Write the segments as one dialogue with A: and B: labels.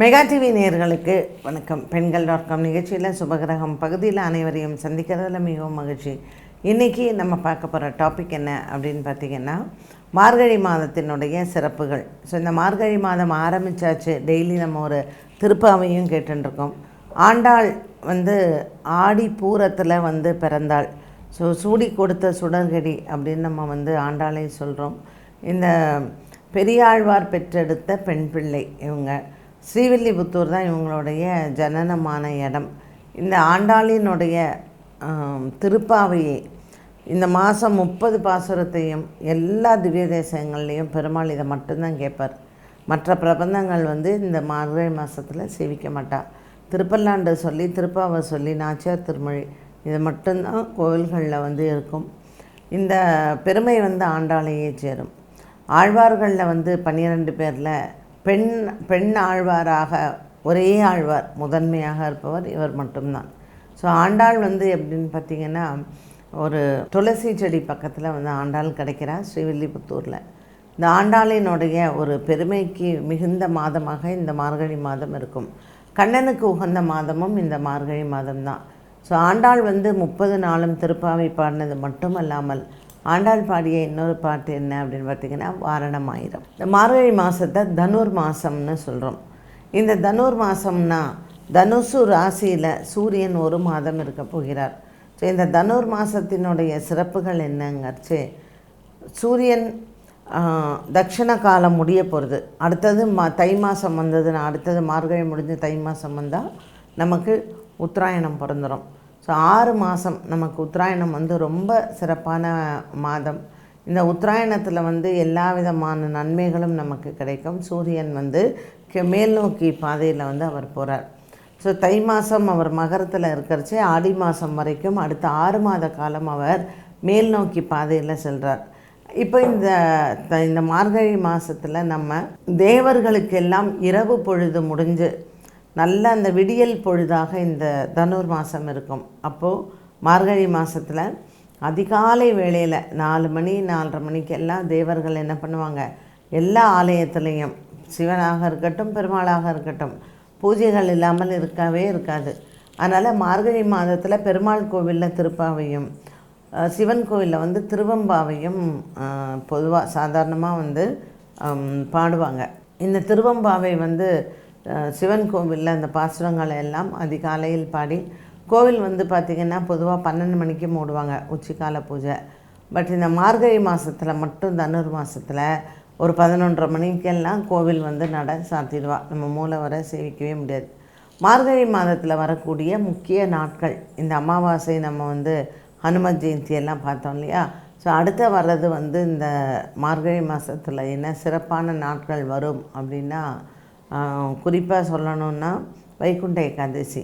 A: Mega TV நேயர்களுக்கு வணக்கம். பெண்கள்.com நிகழ்ச்சியில் சுபகிரகம் பகுதியில் அனைவரையும் சந்திக்கிறதுல மிகவும் மகிழ்ச்சி. இன்றைக்கி நம்ம பார்க்க போகிற டாபிக் என்ன அப்படின்னு பார்த்திங்கன்னா, மார்கழி மாதத்தினுடைய சிறப்புகள். ஸோ இந்த மார்கழி மாதம் ஆரம்பித்தாச்சு. டெய்லி நம்ம ஒரு திருப்பாவையும் கேட்டுருக்கோம். ஆண்டாள் ஆடி பூரத்தில் பிறந்தாள். ஸோ சூடி கொடுத்த சுடர்கடி அப்படின்னு நம்ம ஆண்டாளை சொல்கிறோம். இந்த பெரியாழ்வார் பெற்றெடுத்த பெண் பிள்ளை இவங்க. ஸ்ரீவில்லிபுத்தூர் தான் இவங்களுடைய ஜனனமான இடம். இந்த ஆண்டாளினுடைய திருப்பாவையை இந்த மாதம் 30 பாசுரத்தையும் எல்லா திவ்ய தேசங்கள்லேயும் பெருமாள் இதை மட்டும்தான் கேட்பார். மற்ற பிரபந்தங்கள் இந்த மார்கழி மாதத்தில் சேவிக்க மாட்டார். திருப்பல்லாண்டு சொல்லி, திருப்பாவை சொல்லி, நாச்சியார் திருமொழி இது மட்டும்தான் கோவில்களில் இருக்கும். இந்த பெருமை ஆண்டாளையே சேரும். ஆழ்வார்களில் 12 பேரில் பெண் ஆழ்வாராக ஒரே ஆழ்வார் முதன்மையாக இருப்பவர் இவர் மட்டும்தான். ஸோ ஆண்டாள் எப்படின்னு பார்த்திங்கன்னா, ஒரு துளசி செடி பக்கத்தில் ஆண்டாள் கிடைக்கிறார் ஸ்ரீவில்லிபுத்தூரில். இந்த ஆண்டாளினுடைய ஒரு பெருமைக்கு மிகுந்த மாதமாக இந்த மார்கழி மாதம் இருக்கும். கண்ணனுக்கு உகந்த மாதமும் இந்த மார்கழி மாதம்தான். ஸோ ஆண்டாள் 30 நாளும் திருப்பாவை பாடினது மட்டுமல்லாமல் ஆண்டாள் பாடிய இன்னொரு பாட்டு என்ன அப்படின்னு பார்த்திங்கன்னா, வாரணமாயிரம். இந்த மார்கழி மாதத்தை தனுர் மாதம்னு சொல்கிறோம். இந்த தனுர் மாதம்னா தனுசு ராசியில் சூரியன் ஒரு மாதம் இருக்க போகிறார். ஸோ இந்த தனுர் மாதத்தினுடைய சிறப்புகள் என்னங்கிறச்சு, சூரியன் தட்சிண காலம் முடிய போகிறது. அடுத்தது தை மாதம் வந்ததுன்னா, அடுத்தது மார்கழி முடிஞ்சு தை மாதம் வந்தால் நமக்கு உத்தராயணம் பிறந்துடும். ஸோ 6 மாதம் நமக்கு உத்தராயணம் ரொம்ப சிறப்பான மாதம். இந்த உத்தராயணத்தில் எல்லா விதமான நன்மைகளும் நமக்கு கிடைக்கும். சூரியன் மேல் நோக்கி பாதையில் அவர் போகிறார். ஸோ தை மாதம் அவர் மகரத்தில் இருக்கிறச்சே ஆடி மாதம் வரைக்கும் அடுத்த 6 மாத காலம் அவர் மேல் நோக்கி பாதையில் செல்கிறார். இப்போ இந்த மார்கழி மாதத்தில் நம்ம தேவர்களுக்கெல்லாம் இரவு பொழுது முடிஞ்சு நல்ல அந்த விடியல் பொழுதாக இந்த தனுர் மாதம் இருக்கும். அப்போது மார்கழி மாதத்தில் அதிகாலை வேளையில் 4 மணி 4:30 மணிக்கெல்லாம் தேவர்கள் என்ன பண்ணுவாங்க, எல்லா ஆலயத்துலேயும் சிவனாக இருக்கட்டும் பெருமாளாக இருக்கட்டும் பூஜைகள் இல்லாமல் இருக்கவே இருக்காது. அதனால் மார்கழி மாதத்தில் பெருமாள் கோவிலில் திருப்பாவையும் சிவன் கோவிலில் திருவம்பாவையும் பொதுவாக சாதாரணமாக பாடுவாங்க. இந்த திருவம்பாவை சிவன் கோவிலில் அந்த பாசுரங்களை எல்லாம் அதிகாலையில் பாடி, கோவில் பார்த்திங்கன்னா பொதுவாக 12 மணிக்கு மூடுவாங்க உச்சிக்கால பூஜை. பட் இந்த மார்கழி மாதத்தில் மட்டும் தனுர் மாதத்தில் ஒரு 11:30 மணிக்கெல்லாம் கோவில் நட சாத்திடுவா. நம்ம மூளை வர சேவிக்கவே முடியாது. மார்கழி மாதத்தில் வரக்கூடிய முக்கிய நாட்கள், இந்த அமாவாசை நம்ம ஹனுமத் ஜெயந்தி எல்லாம் பார்த்தோம் இல்லையா. ஸோ அடுத்த வர்றது இந்த மார்கழி மாதத்தில் என்ன சிறப்பான நாட்கள் வரும் அப்படின்னா, குறிப்பாக சொல்லணுன்னா வைகுண்ட ஏகாதசி.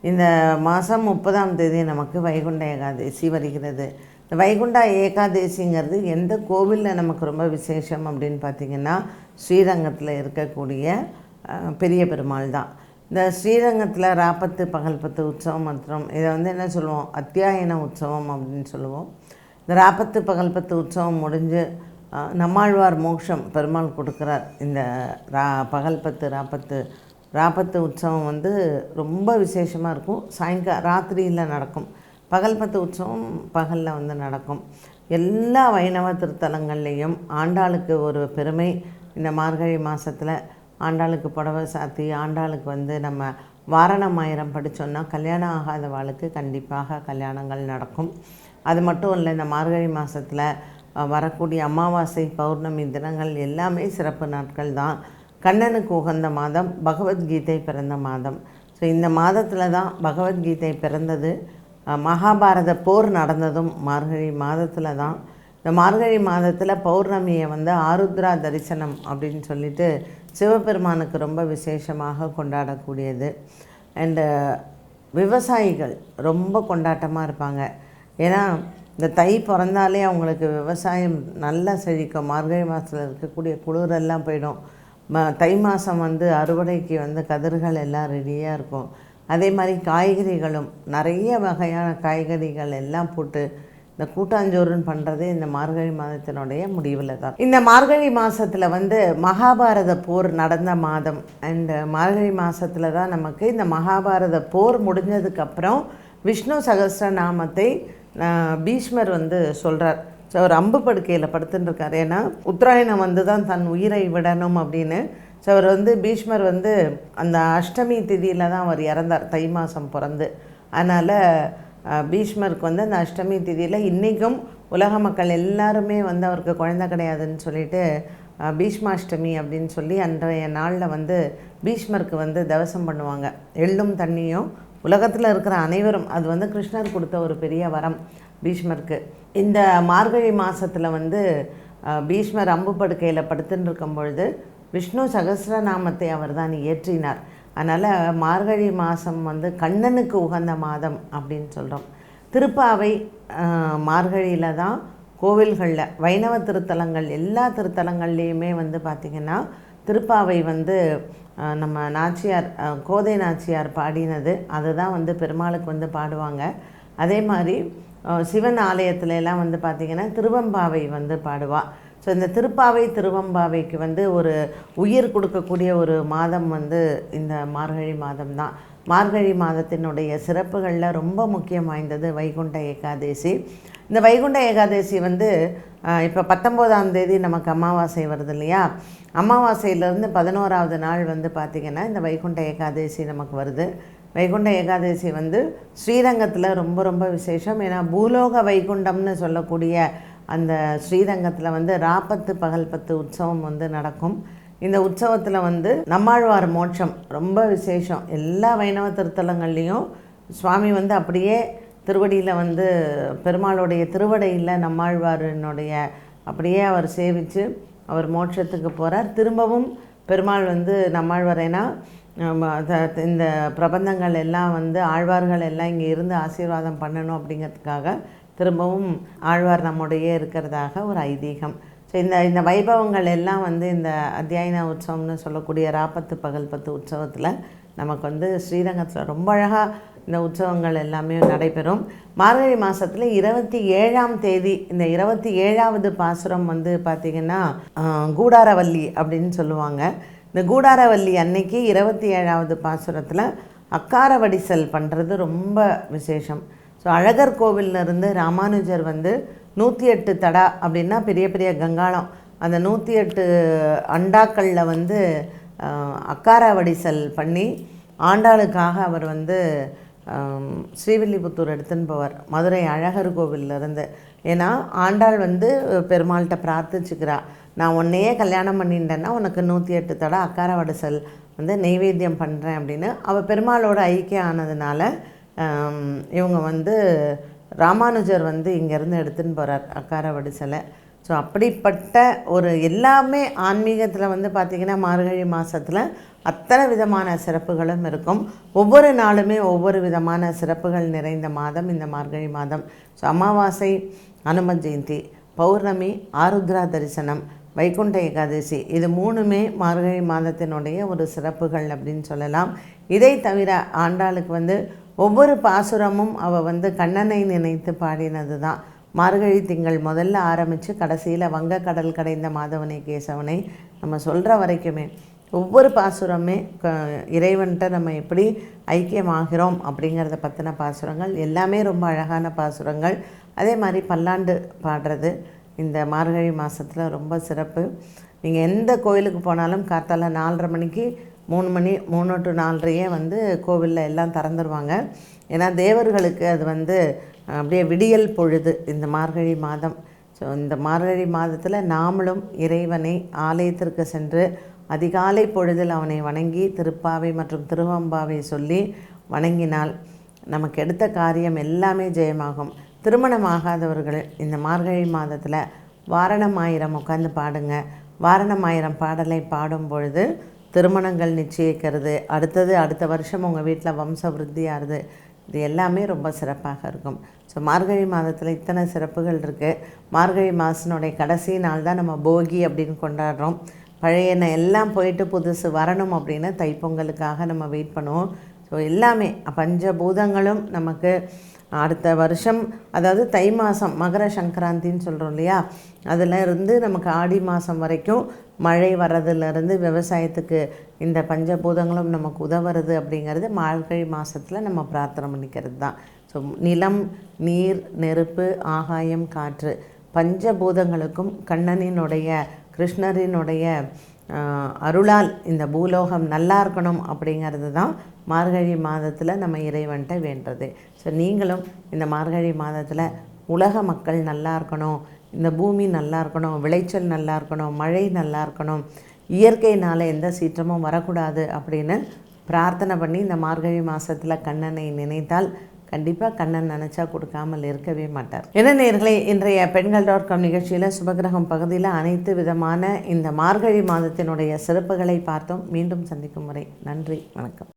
A: இந்த மாதம் 30ஆம் தேதி நமக்கு வைகுண்ட ஏகாதசி வருகிறது. இந்த வைகுண்ட ஏகாதசிங்கிறது எந்த கோவிலில் நமக்கு ரொம்ப விசேஷம் அப்படின்னு பார்த்திங்கன்னா, ஸ்ரீரங்கத்தில் இருக்கக்கூடிய பெரிய பெருமாள் தான். இந்த ஸ்ரீரங்கத்தில் ராப்பத்து பகல்பத்து உற்சவம் மற்றும் இதை என்ன சொல்லுவோம், அத்தியாயன உற்சவம் அப்படின்னு சொல்லுவோம். இந்த ராப்பத்து பகல்பத்து உற்சவம் முடிஞ்சு நம்மாழ்வார் மோட்சம் பெருமாள் கொடுக்குறார். இந்த பகல்பத்து ராப்பத்து உற்சவம் ரொம்ப விசேஷமாக இருக்கும். ராத்திரியில் நடக்கும். பகல்பத்து உற்சவம் பகலில் நடக்கும். எல்லா வைணவ திருத்தலங்கள்லேயும் ஆண்டாளுக்கு ஒரு பெருமை. இந்த மார்கழி மாதத்தில் ஆண்டாளுக்கு புடவை சாத்தி, ஆண்டாளுக்கு நம்ம வாரணமாயிரம் படித்தோன்னா கல்யாணம் ஆகாதவாளுக்கு கண்டிப்பாக கல்யாணங்கள் நடக்கும். அது மட்டும் இல்லை, இந்த மார்கழி மாதத்தில் வரக்கூடிய அமாவாசை பௌர்ணமி தினங்கள் எல்லாமே சிறப்பு நாட்கள் தான். கண்ணனுக்கு உகந்த மாதம், பகவத்கீதை பிறந்த மாதம். ஸோ இந்த மாதத்தில் தான் பகவத்கீதை பிறந்தது. மகாபாரத போர் நடந்ததும் மார்கழி மாதத்தில் தான். இந்த மார்கழி மாதத்தில் பௌர்ணமியை ஆருத்ரா தரிசனம் அப்படின்னு சொல்லிட்டு சிவபெருமானுக்கு ரொம்ப விசேஷமாக கொண்டாடக்கூடியது. அண்டு விவசாயிகள் ரொம்ப கொண்டாட்டமாக இருப்பாங்க. ஏன்னா இந்த தை பிறந்தாலே அவங்களுக்கு விவசாயம் நல்லா செழிக்கும். மார்கழி மாதத்தில் இருக்கக்கூடிய குளிரெல்லாம் போயிடும். தை மாதம் அறுவடைக்கு கதிர்கள் எல்லாம் ரெடியாக இருக்கும். அதே மாதிரி காய்கறிகளும் நிறைய வகையான காய்கறிகள் எல்லாம் போட்டு இந்த கூட்டாஞ்சோறுன்னு பண்ணுறது இந்த மார்கழி மாதத்தினுடைய முடிவில் தான். இந்த மார்கழி மாதத்தில் வந்து மகாபாரத போர் நடந்த மாதம். அண்ட் மார்கழி மாதத்தில் தான் நமக்கு இந்த மகாபாரத போர் முடிஞ்சதுக்கப்புறம் விஷ்ணு சகஸ்ரநாமத்தை பீஷ்மர் வந்து சொல்கிறார். ஸோ அவர் அம்பு படுக்கையில் படுத்துட்டுருக்கார். ஏன்னா உத்தராயணம் வந்து தான் தன் உயிரை விடணும் அப்படின்னு. ஸோ அவர் வந்து பீஷ்மர் வந்து அந்த அஷ்டமி திதியில் தான் அவர் இறந்தார், தை மாதம் பிறந்து. அதனால் பீஷ்மருக்கு வந்து அந்த அஷ்டமி திதியில் இன்றைக்கும் உலக மக்கள் எல்லாருமே வந்து அவருக்கு குழந்தை கிடையாதுன்னு சொல்லிட்டு பீஷ்மாஷ்டமி அப்படின்னு சொல்லி அன்றைய நாளில் வந்து பீஷ்மருக்கு வந்து தவசம் பண்ணுவாங்க. எள்ளும் தண்ணியும் உலகத்தில் இருக்கிற அனைவரும், அது வந்து கிருஷ்ணர் கொடுத்த ஒரு பெரிய வரம் பீஷ்மருக்கு. இந்த மார்கழி மாதத்தில் வந்து பீஷ்மர் அம்பு படுக்கையில் படுத்துன்னு இருக்கும் பொழுது விஷ்ணு சகஸ்ரநாமத்தை அவர் தான் இயற்றினார். அதனால் மார்கழி மாதம் வந்து கண்ணனுக்கு உகந்த மாதம் அப்படின்னு சொல்கிறோம். திருப்பாவை மார்கழியில் தான் கோவில்களில் வைணவ திருத்தலங்கள் எல்லா திருத்தலங்கள்லேயுமே வந்து பார்த்திங்கன்னா திருப்பாவை வந்து நம்ம நாச்சியார் கோதை நாச்சியார் பாடினது அதுதான் வந்து பெருமாளுக்கு வந்து பாடுவாங்க. அதே மாதிரி சிவன் ஆலயத்துல எல்லாம் வந்து பார்த்திங்கன்னா திருவம்பாவை வந்து பாடுவாள். ஸோ இந்த திருப்பாவை திருவம்பாவைக்கு வந்து ஒரு உயிர் கொடுக்கக்கூடிய ஒரு மாதம் வந்து இந்த மார்கழி மாதம் தான். மார்கழி மாதத்தினுடைய சிறப்புகளில் ரொம்ப முக்கியம் வாய்ந்தது வைகுண்ட ஏகாதேசி. இந்த வைகுண்ட ஏகாதேசி வந்து இப்போ 19ஆம் தேதி நமக்கு அமாவாசை வருது இல்லையா? அமாவாசையிலேருந்து 11ஆவது நாள் வந்து பார்த்திங்கன்னா இந்த வைகுண்ட ஏகாதேசி நமக்கு வருது. வைகுண்ட ஏகாதேசி வந்து ஸ்ரீரங்கத்தில் ரொம்ப ரொம்ப விசேஷம். ஏன்னா பூலோக வைகுண்டம்னு சொல்லக்கூடிய அந்த ஸ்ரீரங்கத்தில் வந்து ராப்பத்து பகல் 10 உற்சவம் வந்து நடக்கும். இந்த உற்சவத்தில் வந்து நம்மாழ்வார் மோட்சம் ரொம்ப விசேஷம். எல்லா வைணவ திருத்தலங்கள்லேயும் சுவாமி வந்து அப்படியே திருவடியில் வந்து பெருமாளுடைய திருவடையில் நம்மாழ்வாரினுடைய அப்படியே அவர் சேவித்து அவர் மோட்சத்துக்கு போகிறார். திரும்பவும் பெருமாள் வந்து நம்மாழ்வாரேனா இந்த பிரபந்தங்கள் எல்லாம் வந்து ஆழ்வார்கள் எல்லாம் இங்கே இருந்து ஆசீர்வாதம் பண்ணணும் அப்படிங்கிறதுக்காக திரும்பவும் ஆழ்வார் நம்முடைய இருக்கிறதாக ஒரு ஐதீகம். ஸோ இந்த வைபவங்கள் எல்லாம் வந்து இந்த அத்தியாயன உற்சவம்னு சொல்லக்கூடிய ராப்பத்து பகல் 10 உற்சவத்தில் நமக்கு வந்து ஸ்ரீரங்கத்தில் ரொம்ப அழகாக இந்த உற்சவங்கள் எல்லாமே நடைபெறும். மார்கழி மாதத்தில் 27ஆம் தேதி இந்த 27வது பாசுரம் வந்து பார்த்திங்கன்னா கூடாரவல்லி அப்படின்னு சொல்லுவாங்க. இந்த கூடாரவல்லி அன்னைக்கு 27வது பாசுரத்தில் அக்கார வடிசல் பண்ணுறது ரொம்ப விசேஷம். ஸோ அழகர் கோவிலிருந்து ராமானுஜர் வந்து 108 தடா அப்படின்னா பெரிய பெரிய கங்காளம், அந்த 108 அண்டாக்களில் வந்து அக்கார வடிசல் பண்ணி ஆண்டாளுக்காக அவர் வந்து ஸ்ரீவில்லிபுத்தூர் எடுத்துன்னு போவார், மதுரை அழகர் கோவிலிருந்து. ஏன்னா ஆண்டாள் வந்து பெருமாள்கிட்ட பிரார்த்திச்சுக்கிறா, நான் உன்னையே கல்யாணம் பண்ணிட்டேன்னா உனக்கு 108 தடா அக்கார வடிசல் வந்து நெய்வேத்தியம் பண்ணுறேன் அப்படின்னு. அவள் பெருமாளோட ஐக்கியம் ஆனதுனால இவங்க வந்து ராமானுஜர் வந்து இங்கேருந்து எடுத்துன்னு போகிறார் அக்கார வடிசலை. ஸோ அப்படிப்பட்ட ஒரு எல்லாமே ஆன்மீகத்தில் வந்து பார்த்திங்கன்னா மார்கழி மாதத்தில் அத்தனை விதமான சிறப்புகளும் இருக்கும். ஒவ்வொரு நாளுமே ஒவ்வொரு விதமான சிறப்புகள் நிறைந்த மாதம் இந்த மார்கழி மாதம். ஸோ அமாவாசை அனுமன் ஜெயந்தி, பௌர்ணமி ஆருத்ரா தரிசனம், வைகுண்ட ஏகாதசி, இது 3மே மார்கழி மாதத்தினுடைய ஒரு சிறப்புகள் அப்படின்னு சொல்லலாம். இதை தவிர ஆண்டாளுக்கு வந்து ஒவ்வொரு பாசுரமும் அவள் வந்து கண்ணனை நினைத்து பாடினது தான். மார்கழி திங்கள் முதல்ல ஆரம்பித்து கடைசியில் வங்கக்கடல் கடைந்த மாதவனை கேசவனை நம்ம சொல்கிற வரைக்குமே ஒவ்வொரு பாசுரமே இறைவன்கிட்ட நம்ம எப்படி ஐக்கியமாகிறோம் அப்படிங்கிறத பற்றின பாசுரங்கள் எல்லாமே ரொம்ப அழகான பாசுரங்கள். அதே மாதிரி பல்லாண்டு பாடுறது இந்த மார்கழி மாதத்தில் ரொம்ப சிறப்பு. நீங்கள் எந்த கோயிலுக்கு போனாலும் காத்தால 4:30 மணிக்கு 3 மணி 3 to 4:30 வந்து கோவிலில் எல்லாம் திறந்துருவாங்க. ஏன்னா தேவர்களுக்கு அது வந்து அப்படியே விடியல் பொழுது இந்த மார்கழி மாதம். ஸோ இந்த மார்கழி மாதத்தில் நாமளும் இறைவனை ஆலயத்திற்கு சென்று அதிகாலை பொழுதில் அவனை வணங்கி திருப்பாவை மற்றும் திருவம்பாவை சொல்லி வணங்கினால் நமக்கு எடுத்த காரியம் எல்லாமே ஜெயமாகும். திருமணமாகாதவர்கள் இந்த மார்கழி மாதத்தில் வாரணமாயிரம் உட்காந்து பாடுங்க. வாரணமாயிரம் பாடலை பாடும் பொழுது திருமணங்கள் நிச்சயிக்கிறது, அடுத்த வருஷம் உங்கள் வீட்டில் வம்ச விருத்தியாகிறது, இது எல்லாமே ரொம்ப சிறப்பாக இருக்கும். ஸோ மார்கழி மாதத்தில் இத்தனை சிறப்புகள் இருக்குது. மார்கழி மாதத்தினுடைய கடைசி நாள் தான் நம்ம போகி அப்படின்னு கொண்டாடுறோம். பழையன எல்லாம் போயிட்டு புதுசு வரணும் அப்படின்னு தைப்பொங்கலுக்காக நம்ம வெயிட் பண்ணுவோம். ஸோ எல்லாமே பஞ்சபூதங்களும் நமக்கு அடுத்த வருஷம், அதாவது தை மாதம் மகர சங்கராந்தின்னு சொல்கிறோம் இல்லையா, அதில் இருந்து நமக்கு ஆடி மாதம் வரைக்கும் மழை வர்றதுலேருந்து விவசாயத்துக்கு இந்த பஞ்சபூதங்களும் நமக்கு உதவுறது அப்படிங்கிறது மார்கழி மாதத்தில் நம்ம பிரார்த்தனை பண்ணிக்கிறது தான். ஸோ நிலம், நீர், நெருப்பு, ஆகாயம், காற்று பஞ்சபூதங்களுக்கும் கண்ணனினுடைய கிருஷ்ணரினுடைய அருளால் இந்த பூலோகம் நல்லா இருக்கணும் அப்படிங்கிறது தான் மார்கழி மாதத்தில் நம்ம இறைவன்ட்ட வேண்டுறது. ஸோ நீங்களும் இந்த மார்கழி மாதத்தில் உலக மக்கள் நல்லா இருக்கணும், இந்த பூமி நல்லா இருக்கணும், விளைச்சல் நல்லா இருக்கணும், மழை நல்லா இருக்கணும், இயற்கையினால் எந்த சீற்றமும் வரக்கூடாது அப்படின்னு பிரார்த்தனை பண்ணி இந்த மார்கழி மாதத்தில் கண்ணனை நினைத்தால் கண்டிப்பாக கண்ணன் நினச்சா கொடுக்காமல் இருக்கவே மாட்டார். என்ன நேயர்களே, இன்றைய பெண்கள்.com நிகழ்ச்சியில் சுபகிரகம் பகுதியில் அனைத்து விதமான இந்த மார்கழி மாதத்தினுடைய சிறப்புகளை பார்த்தோம். மீண்டும் சந்திக்கும் வரை நன்றி, வணக்கம்.